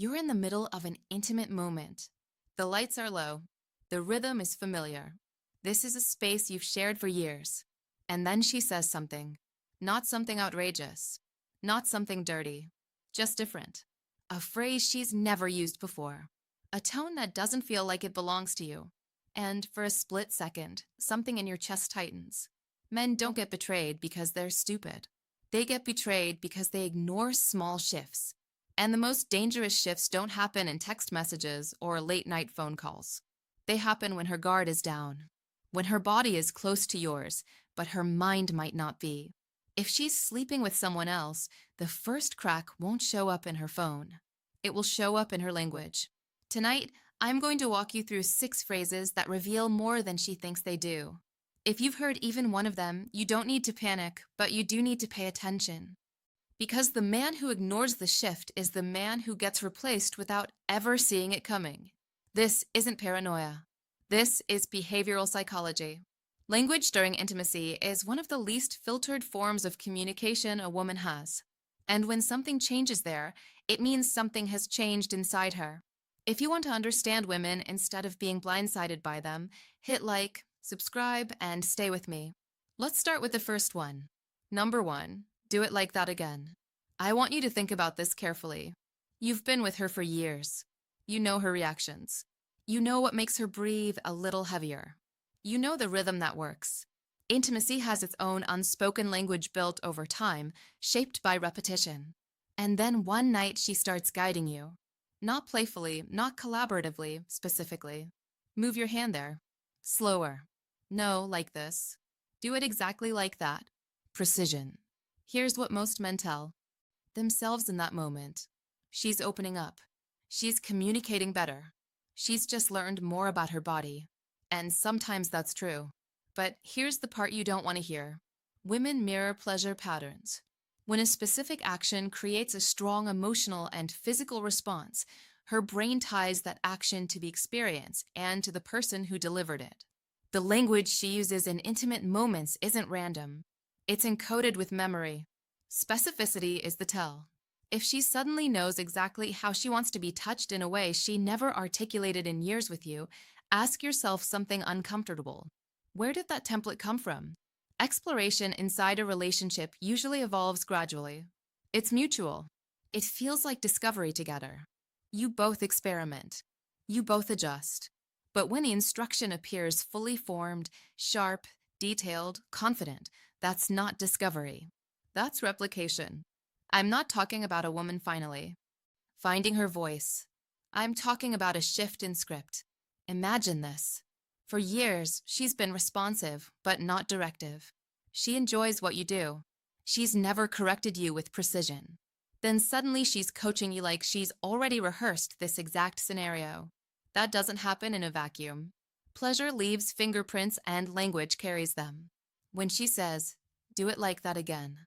You're in the middle of an intimate moment. The lights are low. The rhythm is familiar. This is a space you've shared for years. And then she says something. Not something outrageous. Not something dirty. Just different. A phrase she's never used before. A tone that doesn't feel like it belongs to you. And for a split second, something in your chest tightens. Men don't get betrayed because they're stupid. They get betrayed because they ignore small shifts. And the most dangerous shifts don't happen in text messages or late-night phone calls. They happen when her guard is down, when her body is close to yours, but her mind might not be. If she's sleeping with someone else, the first crack won't show up in her phone. It will show up in her language. Tonight, I'm going to walk you through 6 phrases that reveal more than she thinks they do. If you've heard even one of them, you don't need to panic, but you do need to pay attention. Because the man who ignores the shift is the man who gets replaced without ever seeing it coming. This isn't paranoia. This is behavioral psychology. Language during intimacy is one of the least filtered forms of communication a woman has. And when something changes there, it means something has changed inside her. If you want to understand women instead of being blindsided by them, hit like, subscribe, and stay with me. Let's start with the first one. Number 1. Do it like that again. I want you to think about this carefully. You've been with her for years. You know her reactions. You know what makes her breathe a little heavier. You know the rhythm that works. Intimacy has its own unspoken language built over time, shaped by repetition. And then one night she starts guiding you. Not playfully, not collaboratively, specifically. Move your hand there. Slower. No, like this. Do it exactly like that. Precision. Here's what most men tell themselves in that moment. She's opening up. She's communicating better. She's just learned more about her body. And sometimes that's true. But here's the part you don't want to hear. Women mirror pleasure patterns. When a specific action creates a strong emotional and physical response, her brain ties that action to the experience and to the person who delivered it. The language she uses in intimate moments isn't random. It's encoded with memory. Specificity is the tell. If she suddenly knows exactly how she wants to be touched in a way she never articulated in years with you, ask yourself something uncomfortable. Where did that template come from? Exploration inside a relationship usually evolves gradually. It's mutual. It feels like discovery together. You both experiment. You both adjust. But when the instruction appears fully formed, sharp, detailed, confident, that's not discovery. That's replication. I'm not talking about a woman finally finding her voice. I'm talking about a shift in script. Imagine this. For years, she's been responsive, but not directive. She enjoys what you do. She's never corrected you with precision. Then suddenly she's coaching you like she's already rehearsed this exact scenario. That doesn't happen in a vacuum. Pleasure leaves fingerprints and language carries them. When she says, do it like that again,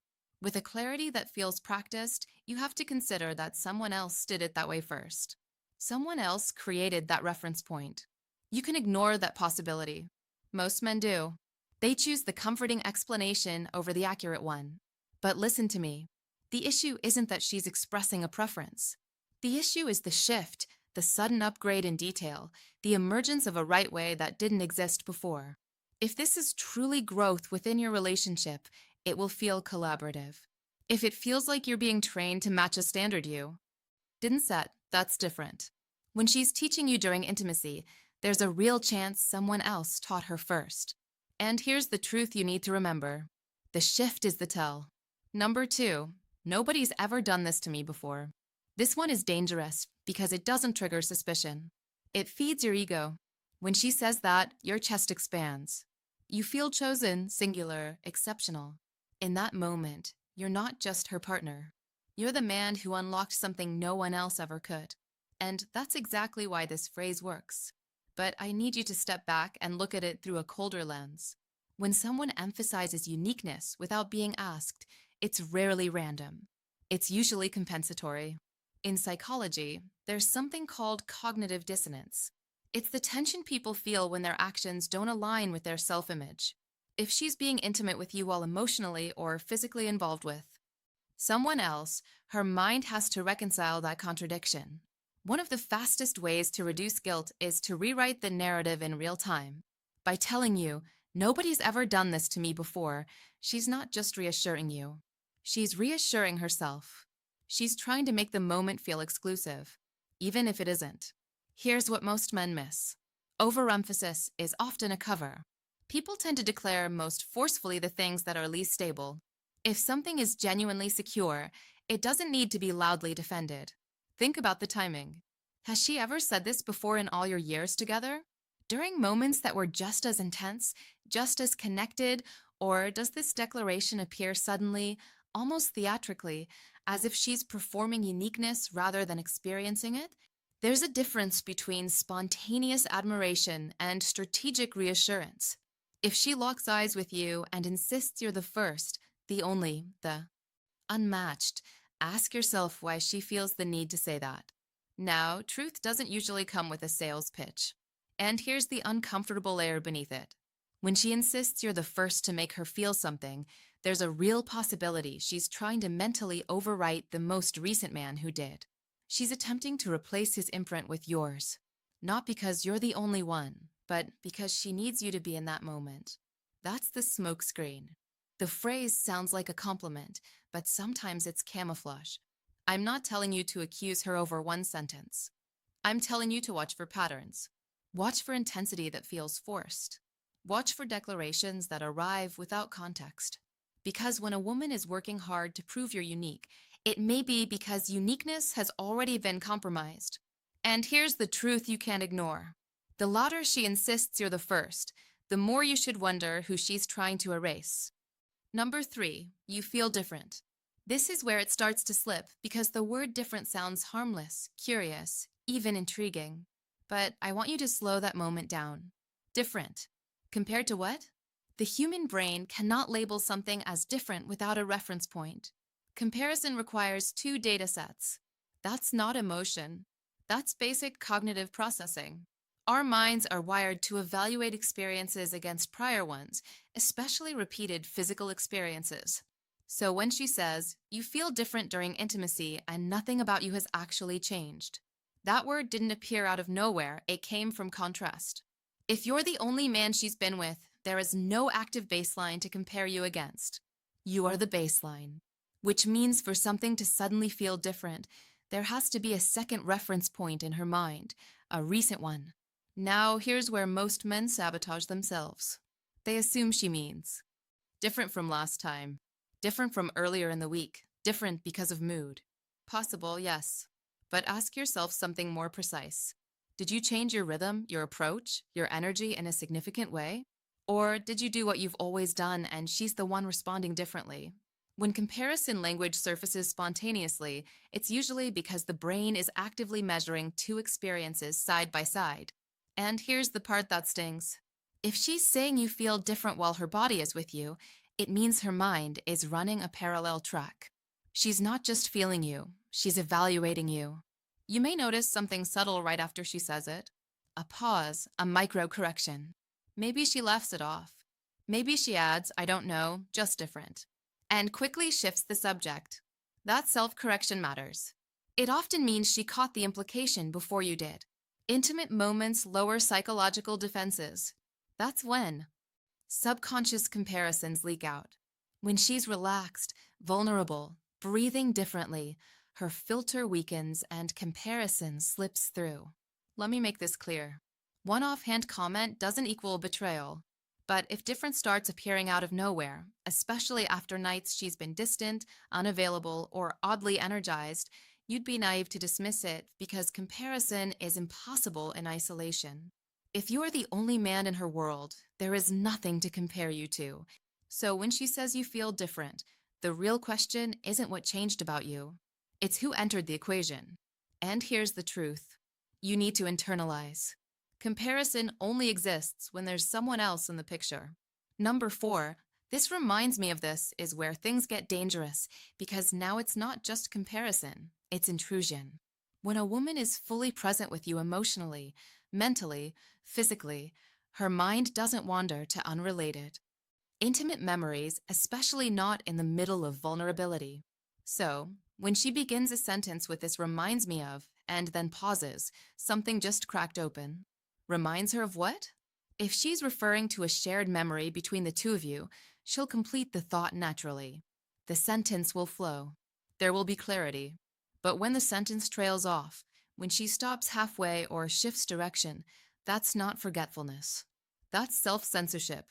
with a clarity that feels practiced, you have to consider that someone else did it that way first. Someone else created that reference point. You can ignore that possibility. Most men do. They choose the comforting explanation over the accurate one. But listen to me. The issue isn't that she's expressing a preference. The issue is the shift, the sudden upgrade in detail, the emergence of a right way that didn't exist before. If this is truly growth within your relationship, it will feel collaborative. If it feels like you're being trained to match a standard you didn't set, that's different. When she's teaching you during intimacy, there's a real chance someone else taught her first. And here's the truth you need to remember. The shift is the tell. Number 2, nobody's ever done this to me before. This one is dangerous because it doesn't trigger suspicion. It feeds your ego. When she says that, your chest expands. You feel chosen, singular, exceptional. In that moment, you're not just her partner. You're the man who unlocked something no one else ever could. And that's exactly why this phrase works. But I need you to step back and look at it through a colder lens. When someone emphasizes uniqueness without being asked, it's rarely random. It's usually compensatory. In psychology, there's something called cognitive dissonance. It's the tension people feel when their actions don't align with their self-image. If she's being intimate with you while emotionally or physically involved with someone else, her mind has to reconcile that contradiction. One of the fastest ways to reduce guilt is to rewrite the narrative in real time. By telling you, nobody's ever done this to me before, she's not just reassuring you. She's reassuring herself. She's trying to make the moment feel exclusive, even if it isn't. Here's what most men miss. Overemphasis is often a cover. People tend to declare most forcefully the things that are least stable. If something is genuinely secure, it doesn't need to be loudly defended. Think about the timing. Has she ever said this before in all your years together? During moments that were just as intense, just as connected, or does this declaration appear suddenly, almost theatrically, as if she's performing uniqueness rather than experiencing it? There's a difference between spontaneous admiration and strategic reassurance. If she locks eyes with you and insists you're the first, the only, the unmatched, ask yourself why she feels the need to say that. Now, truth doesn't usually come with a sales pitch. And here's the uncomfortable layer beneath it. When she insists you're the first to make her feel something, there's a real possibility she's trying to mentally overwrite the most recent man who did. She's attempting to replace his imprint with yours. Not because you're the only one, but because she needs you to be in that moment. That's the smokescreen. The phrase sounds like a compliment, but sometimes it's camouflage. I'm not telling you to accuse her over one sentence. I'm telling you to watch for patterns. Watch for intensity that feels forced. Watch for declarations that arrive without context. Because when a woman is working hard to prove you're unique, it may be because uniqueness has already been compromised. And here's the truth you can't ignore. The louder she insists you're the first, the more you should wonder who she's trying to erase. Number 3, you feel different. This is where it starts to slip because the word different sounds harmless, curious, even intriguing. But I want you to slow that moment down. Different. Compared to what? The human brain cannot label something as different without a reference point. Comparison requires 2 data sets. That's not emotion. That's basic cognitive processing. Our minds are wired to evaluate experiences against prior ones, especially repeated physical experiences. So when she says, you feel different during intimacy and nothing about you has actually changed, that word didn't appear out of nowhere, it came from contrast. If you're the only man she's been with, there is no active baseline to compare you against. You are the baseline, which means for something to suddenly feel different, there has to be a second reference point in her mind, a recent one. Now, here's where most men sabotage themselves. They assume she means different from last time, different from earlier in the week, different because of mood. Possible, yes. But ask yourself something more precise. Did you change your rhythm, your approach, your energy in a significant way? Or did you do what you've always done and she's the one responding differently? When comparison language surfaces spontaneously, it's usually because the brain is actively measuring 2 experiences side by side. And here's the part that stings. If she's saying you feel different while her body is with you, it means her mind is running a parallel track. She's not just feeling you, she's evaluating you. You may notice something subtle right after she says it. A pause, a micro-correction. Maybe she laughs it off. Maybe she adds, I don't know, just different. And quickly shifts the subject. That self-correction matters. It often means she caught the implication before you did. Intimate moments lower psychological defenses. That's when subconscious comparisons leak out. When she's relaxed, vulnerable, breathing differently, her filter weakens and comparison slips through. Let me make this clear. One offhand comment doesn't equal betrayal. But if difference starts appearing out of nowhere, especially after nights she's been distant, unavailable, or oddly energized, you'd be naive to dismiss it because comparison is impossible in isolation. If you are the only man in her world, there is nothing to compare you to. So when she says you feel different, the real question isn't what changed about you. It's who entered the equation. And here's the truth. You need to internalize. Comparison only exists when there's someone else in the picture. Number 4, this reminds me of this, is where things get dangerous because now it's not just comparison, it's intrusion. When a woman is fully present with you emotionally, mentally, physically, her mind doesn't wander to unrelated, intimate memories, especially not in the middle of vulnerability. So, when she begins a sentence with this reminds me of, and then pauses, something just cracked open. Reminds her of what? If she's referring to a shared memory between the two of you, she'll complete the thought naturally. The sentence will flow. There will be clarity. But when the sentence trails off, when she stops halfway or shifts direction, that's not forgetfulness. That's self-censorship.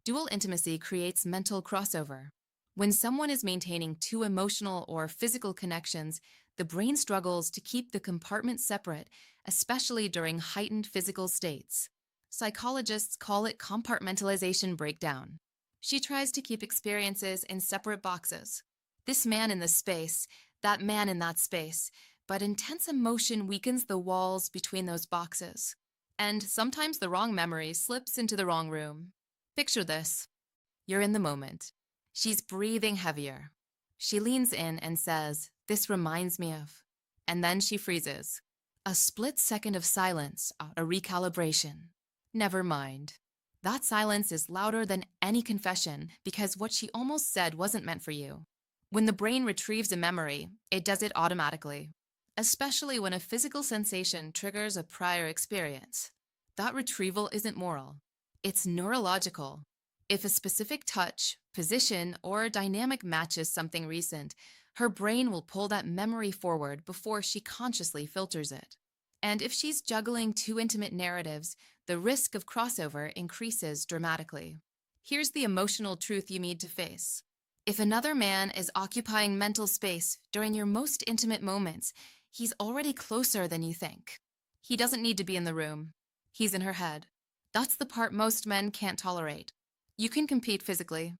Dual intimacy creates mental crossover. When someone is maintaining two emotional or physical connections, the brain struggles to keep the compartments separate, especially during heightened physical states. Psychologists call it compartmentalization breakdown. She tries to keep experiences in separate boxes. This man in this space, that man in that space, but intense emotion weakens the walls between those boxes. And sometimes the wrong memory slips into the wrong room. Picture this. You're in the moment. She's breathing heavier. She leans in and says, "This reminds me of." And then she freezes. A split second of silence, a recalibration. Never mind. That silence is louder than any confession because what she almost said wasn't meant for you. When the brain retrieves a memory, it does it automatically, especially when a physical sensation triggers a prior experience. That retrieval isn't moral. It's neurological. If a specific touch, position, or dynamic matches something recent, her brain will pull that memory forward before she consciously filters it. And if she's juggling two intimate narratives, the risk of crossover increases dramatically. Here's the emotional truth you need to face. If another man is occupying mental space during your most intimate moments, he's already closer than you think. He doesn't need to be in the room. He's in her head. That's the part most men can't tolerate. You can compete physically.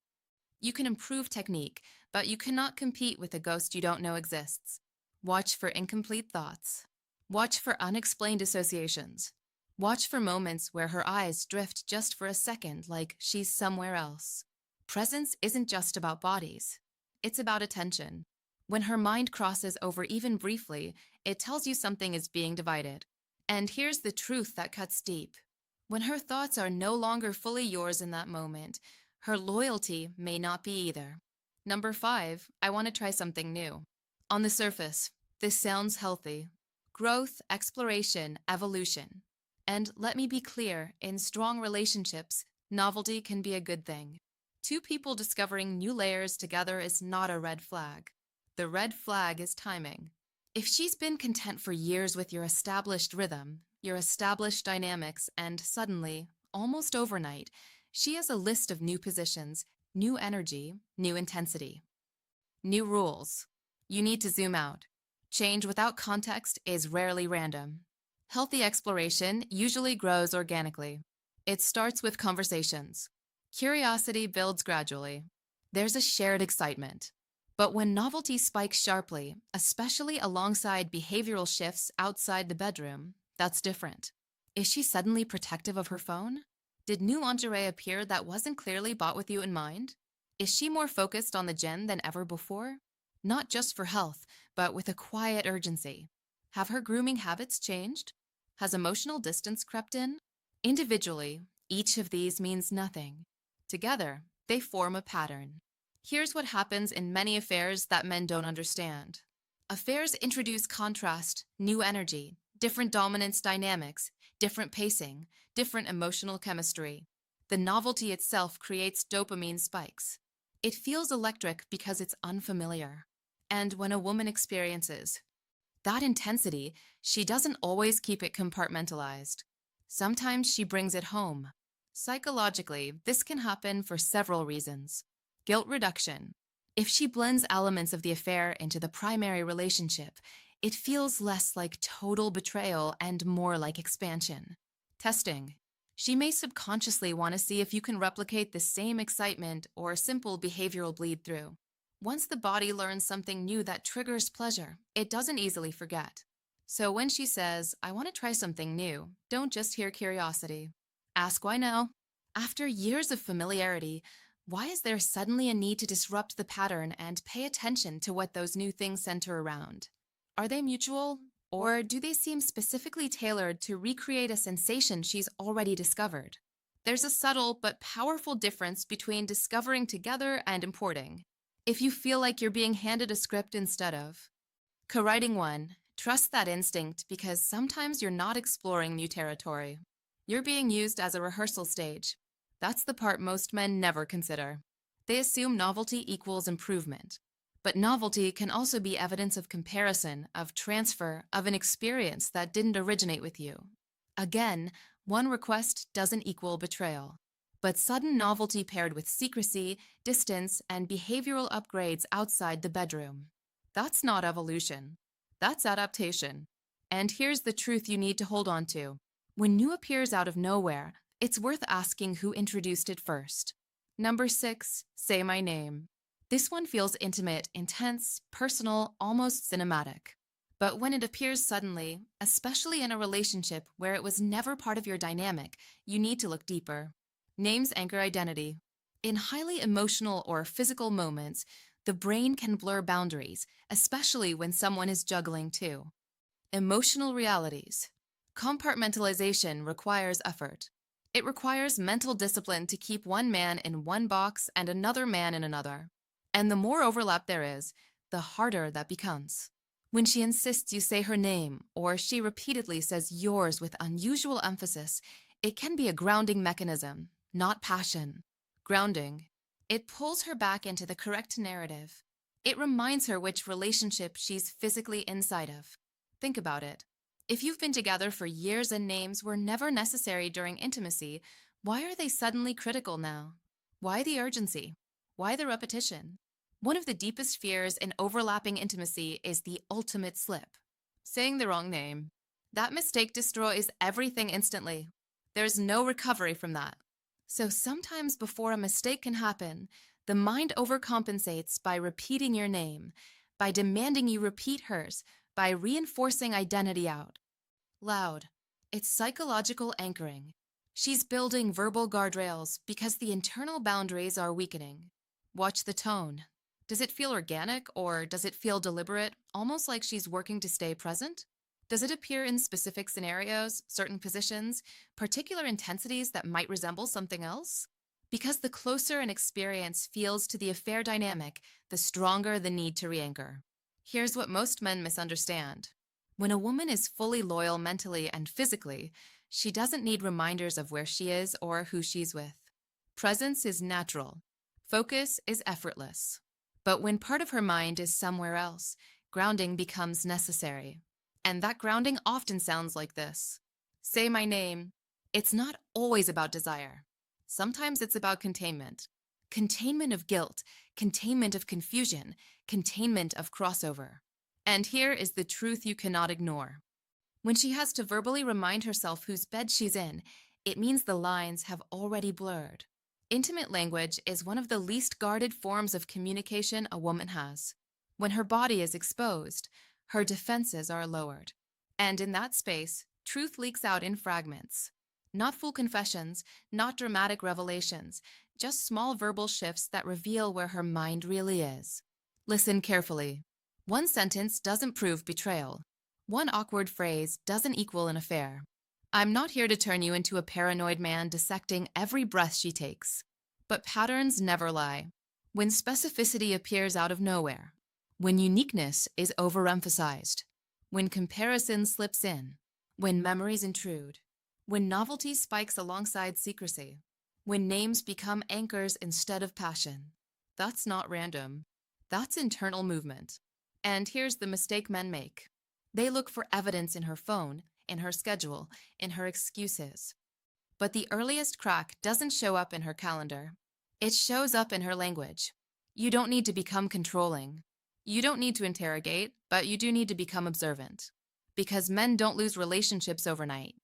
You can improve technique, but you cannot compete with a ghost you don't know exists. Watch for incomplete thoughts. Watch for unexplained associations. Watch for moments where her eyes drift just for a second, like she's somewhere else. Presence isn't just about bodies. It's about attention. When her mind crosses over even briefly, it tells you something is being divided. And here's the truth that cuts deep. When her thoughts are no longer fully yours in that moment, her loyalty may not be either. Number 5, I want to try something new. On the surface, this sounds healthy. Growth, exploration, evolution. And let me be clear, in strong relationships, novelty can be a good thing. Two people discovering new layers together is not a red flag. The red flag is timing. If she's been content for years with your established rhythm, your established dynamics, and suddenly, almost overnight, she has a list of new positions, new energy, new intensity. New rules. You need to zoom out. Change without context is rarely random. Healthy exploration usually grows organically. It starts with conversations. Curiosity builds gradually. There's a shared excitement. But when novelty spikes sharply, especially alongside behavioral shifts outside the bedroom, that's different. Is she suddenly protective of her phone? Did new lingerie appear that wasn't clearly bought with you in mind? Is she more focused on the gym than ever before? Not just for health, but with a quiet urgency. Have her grooming habits changed? Has emotional distance crept in? Individually, each of these means nothing. Together, they form a pattern. Here's what happens in many affairs that men don't understand. Affairs introduce contrast, new energy, different dominance dynamics, different pacing, different emotional chemistry. The novelty itself creates dopamine spikes. It feels electric because it's unfamiliar. And when a woman experiences that intensity, she doesn't always keep it compartmentalized. Sometimes she brings it home. Psychologically, this can happen for several reasons. Guilt reduction. If she blends elements of the affair into the primary relationship, it feels less like total betrayal and more like expansion. Testing. She may subconsciously want to see if you can replicate the same excitement or simple behavioral bleed through. Once the body learns something new that triggers pleasure, it doesn't easily forget. So when she says, "I want to try something new," don't just hear curiosity. Ask why now. After years of familiarity, why is there suddenly a need to disrupt the pattern and pay attention to what those new things center around? Are they mutual, or do they seem specifically tailored to recreate a sensation she's already discovered? There's a subtle but powerful difference between discovering together and importing. If you feel like you're being handed a script instead of co-writing one, trust that instinct because sometimes you're not exploring new territory. You're being used as a rehearsal stage. That's the part most men never consider. They assume novelty equals improvement. But novelty can also be evidence of comparison, of transfer, of an experience that didn't originate with you. Again, one request doesn't equal betrayal. But sudden novelty paired with secrecy, distance, and behavioral upgrades outside the bedroom. That's not evolution. That's adaptation. And here's the truth you need to hold on to. When new appears out of nowhere, it's worth asking who introduced it first. Number 6, say my name. This one feels intimate, intense, personal, almost cinematic. But when it appears suddenly, especially in a relationship where it was never part of your dynamic, you need to look deeper. Names anchor identity. In highly emotional or physical moments, the brain can blur boundaries, especially when someone is juggling too. Emotional realities. Compartmentalization requires effort. It requires mental discipline to keep one man in one box and another man in another. And the more overlap there is, the harder that becomes. When she insists you say her name, or she repeatedly says yours with unusual emphasis, it can be a grounding mechanism, not passion. Grounding. It pulls her back into the correct narrative. It reminds her which relationship she's physically inside of. Think about it. If you've been together for years and names were never necessary during intimacy, why are they suddenly critical now? Why the urgency? Why the repetition? One of the deepest fears in overlapping intimacy is the ultimate slip. Saying the wrong name. That mistake destroys everything instantly. There's no recovery from that. So sometimes before a mistake can happen, the mind overcompensates by repeating your name, by demanding you repeat hers, by reinforcing identity out. Loud. It's psychological anchoring. She's building verbal guardrails because the internal boundaries are weakening. Watch the tone. Does it feel organic or does it feel deliberate, almost like she's working to stay present? Does it appear in specific scenarios, certain positions, particular intensities that might resemble something else? Because the closer an experience feels to the affair dynamic, the stronger the need to re-anchor. Here's what most men misunderstand. When a woman is fully loyal mentally and physically, she doesn't need reminders of where she is or who she's with. Presence is natural. Focus is effortless. But when part of her mind is somewhere else, grounding becomes necessary. And that grounding often sounds like this. Say my name. It's not always about desire. Sometimes it's about containment. Containment of guilt, containment of confusion, containment of crossover. And here is the truth you cannot ignore. When she has to verbally remind herself whose bed she's in, it means the lines have already blurred. Intimate language is one of the least guarded forms of communication a woman has. When her body is exposed, her defenses are lowered. And in that space, truth leaks out in fragments. Not full confessions, not dramatic revelations, just small verbal shifts that reveal where her mind really is. Listen carefully. One sentence doesn't prove betrayal. One awkward phrase doesn't equal an affair. I'm not here to turn you into a paranoid man dissecting every breath she takes. But patterns never lie. When specificity appears out of nowhere, when uniqueness is overemphasized, when comparison slips in, when memories intrude, when novelty spikes alongside secrecy, when names become anchors instead of passion. That's not random. That's internal movement. And here's the mistake men make. They look for evidence in her phone, in her schedule, in her excuses. But the earliest crack doesn't show up in her calendar. It shows up in her language. You don't need to become controlling. You don't need to interrogate, but you do need to become observant. Because men don't lose relationships overnight.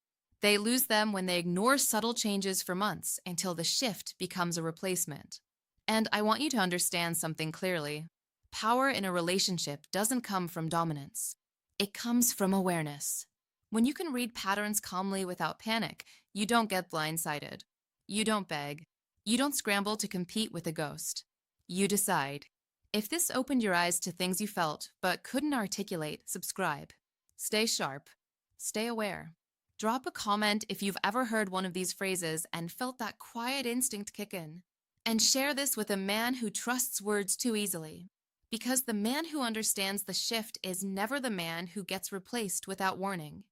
They lose them when they ignore subtle changes for months until the shift becomes a replacement. And I want you to understand something clearly. Power in a relationship doesn't come from dominance. It comes from awareness. When you can read patterns calmly without panic, you don't get blindsided. You don't beg. You don't scramble to compete with a ghost. You decide. If this opened your eyes to things you felt but couldn't articulate, subscribe. Stay sharp. Stay aware. Drop a comment if you've ever heard one of these phrases and felt that quiet instinct kick in. And share this with a man who trusts words too easily. Because the man who understands the shift is never the man who gets replaced without warning.